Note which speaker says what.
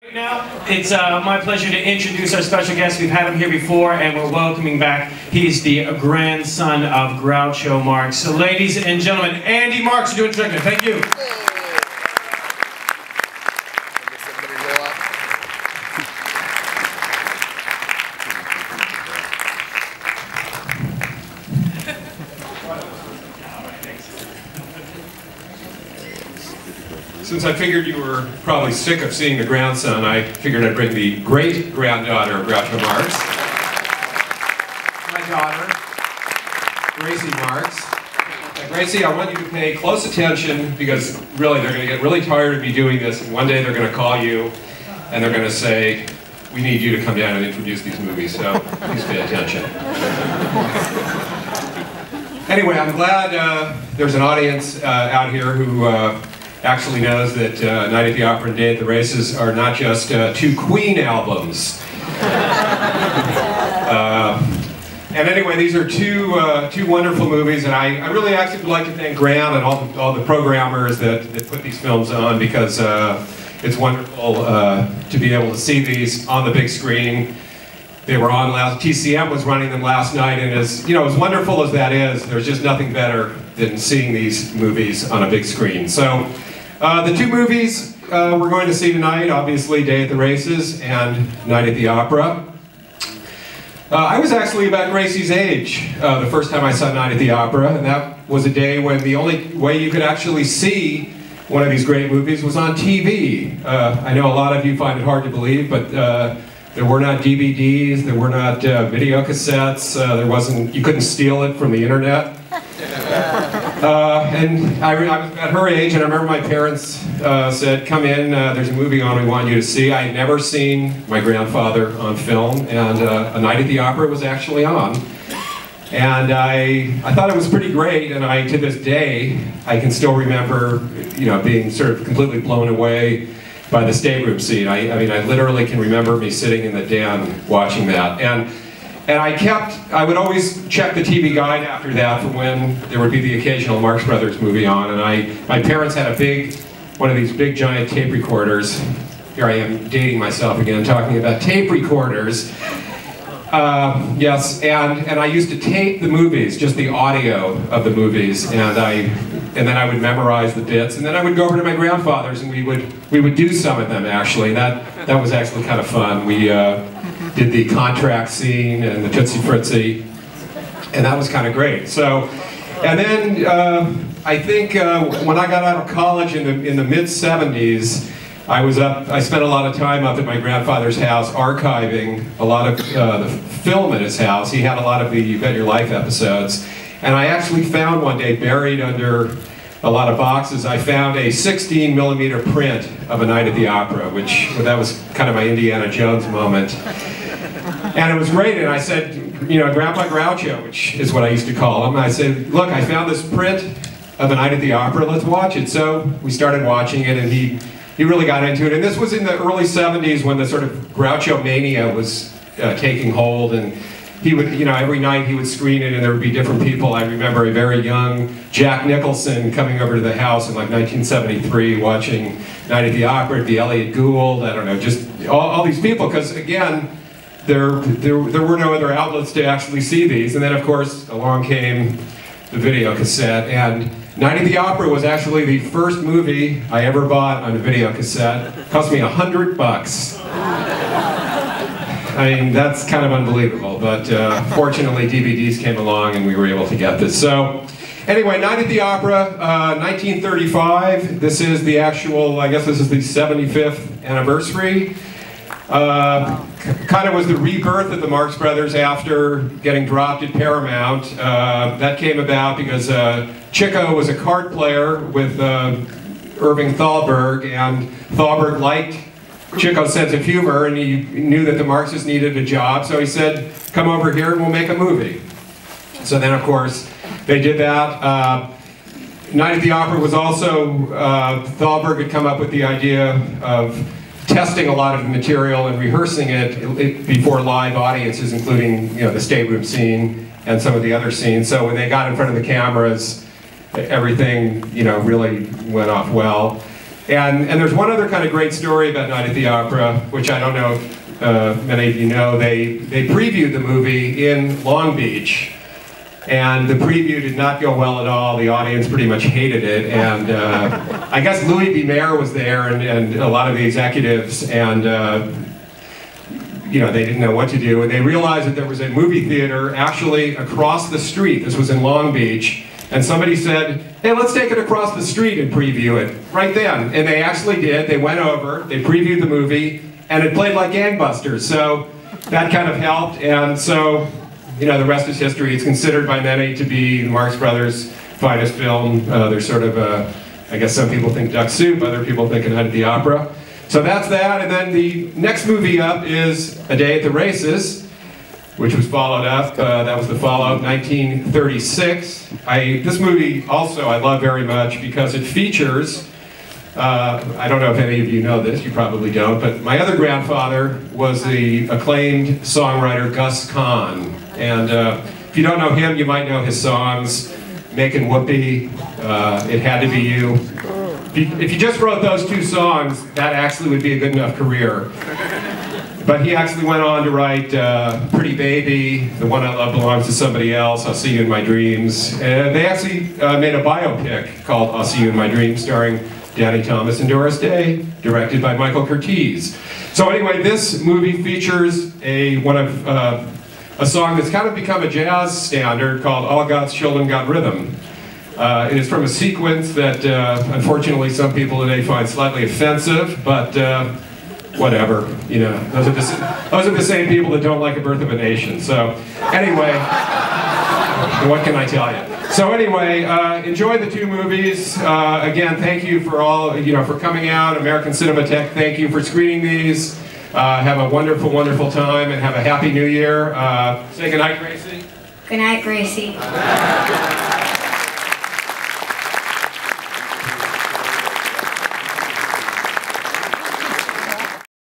Speaker 1: Right now, it's my pleasure to introduce our special guest. We've had him here before, and we're welcoming back. He's the grandson of Groucho Marx. So, ladies and gentlemen, Andy Marx, doing trivia. Thank you.
Speaker 2: Since I figured you were probably sick of seeing the grandson, I figured I'd bring the great-granddaughter of Groucho Marx, my daughter, Gracie Marx. Now, Gracie, I want you to pay close attention because really they're going to get really tired of me doing this, and one day they're going to call you and they're going to say, we need you to come down and introduce these movies, so please pay attention. Anyway, I'm glad there's an audience out here who actually knows that Night at the Opera and Day at the Races are not just two Queen albums. And anyway, these are two wonderful movies, and I really actually would like to thank Grant and all the programmers that put these films on, because it's wonderful to be able to see these on the big screen. They were on TCM was running them last night, and as wonderful as that is, there's just nothing better than seeing these movies on a big screen. So the two movies we're going to see tonight, obviously Day at the Races and Night at the Opera. I was actually about Gracie's age the first time I saw Night at the Opera, and that was a day when the only way you could actually see one of these great movies was on TV. I know a lot of you find it hard to believe, but there were not DVDs, there were not video cassettes, you couldn't steal it from the internet. And I was at her age, and I remember my parents said, come in, there's a movie on we want you to see. I had never seen my grandfather on film, and A Night at the Opera was actually on. And I thought it was pretty great, and to this day, I can still remember, being sort of completely blown away by the stateroom scene. I mean, I literally can remember me sitting in the den watching that. And I would always check the TV guide after that for when there would be the occasional Marx Brothers movie on. And my parents had one of these big giant tape recorders. Here I am dating myself again, talking about tape recorders. Yes, and I used to tape the movies, just the audio of the movies, and then I would memorize the bits, and then I would go over to my grandfather's, and we would do some of them actually. That was actually kind of fun. We did the contract scene and the Tootsie Fritzy, and that was kind of great. So, and then I think when I got out of college in the mid-70s, I spent a lot of time up at my grandfather's house archiving a lot of the film at his house. He had a lot of the You Bet Your Life episodes. And I actually found one day, buried under a lot of boxes, I found a 16mm print of A Night at the Opera, that was kind of my Indiana Jones moment. And it was great, and I said, Grandpa Groucho, which is what I used to call him, I said, look, I found this print of A Night at the Opera, let's watch it. So we started watching it, and he really got into it. And this was in the early 70s when the sort of Groucho mania was taking hold, and he would, every night he would screen it and there would be different people. I remember a very young Jack Nicholson coming over to the house in like 1973 watching Night at the Opera. It'd be Elliot Gould, I don't know, just all these people, because again, there were no other outlets to actually see these. And then of course, along came the video cassette, and Night at the Opera was actually the first movie I ever bought on a video cassette. It cost me $100. I mean, that's kind of unbelievable, but fortunately DVDs came along and we were able to get this. So, anyway, Night at the Opera, 1935. This is the actual, I guess this is the 75th anniversary. Kind of was the rebirth of the Marx Brothers after getting dropped at Paramount. That came about because Chico was a card player with Irving Thalberg, and Thalberg liked Chico's sense of humor, and he knew that the Marxists needed a job, so he said, come over here and we'll make a movie. So then, of course, they did that. Night at the Opera was also, Thalberg had come up with the idea of testing a lot of the material and rehearsing it before live audiences, including the stateroom scene and some of the other scenes. So when they got in front of the cameras, everything really went off well. And there's one other kind of great story about Night at the Opera, which I don't know if many of you know. They previewed the movie in Long Beach, and the preview did not go well at all. The audience pretty much hated it, and I guess Louis B. Mayer was there, and a lot of the executives, and you know, they didn't know what to do, and they realized that there was a movie theater actually across the street. This was in Long Beach, and somebody said, hey, let's take it across the street and preview it right then. And they actually did. They went over, they previewed the movie, and it played like gangbusters. So that kind of helped, and so, you know, the rest is history. It's considered by many to be Marx Brothers' finest film. There's sort of I guess some people think Duck Soup, other people think Night at the Opera. So that's that, and then the next movie up is A Day at the Races, which was followed up. That was the follow-up, 1936. This movie also I love very much because it features, I don't know if any of you know this, you probably don't, but my other grandfather was the acclaimed songwriter Gus Kahn. And if you don't know him, you might know his songs, Makin' Whoopee, It Had to Be You. If you just wrote those two songs, that actually would be a good enough career. But he actually went on to write Pretty Baby, The One I Love Belongs to Somebody Else, I'll See You in My Dreams. And they actually made a biopic called I'll See You in My Dreams, starring Danny Thomas and Doris Day, directed by Michael Curtiz. So anyway, this movie features a song that's kind of become a jazz standard called All God's Children Got Rhythm. It is from a sequence that unfortunately some people today find slightly offensive, but whatever, you know, those are the same people that don't like A Birth of a Nation. So anyway, what can I tell you? So anyway, enjoy the two movies. Again, thank you for all, you know, for coming out. American Cinematheque, thank you for screening these. Have a wonderful, wonderful time, and have a happy New Year. Say goodnight, Gracie.
Speaker 3: Good night, Gracie.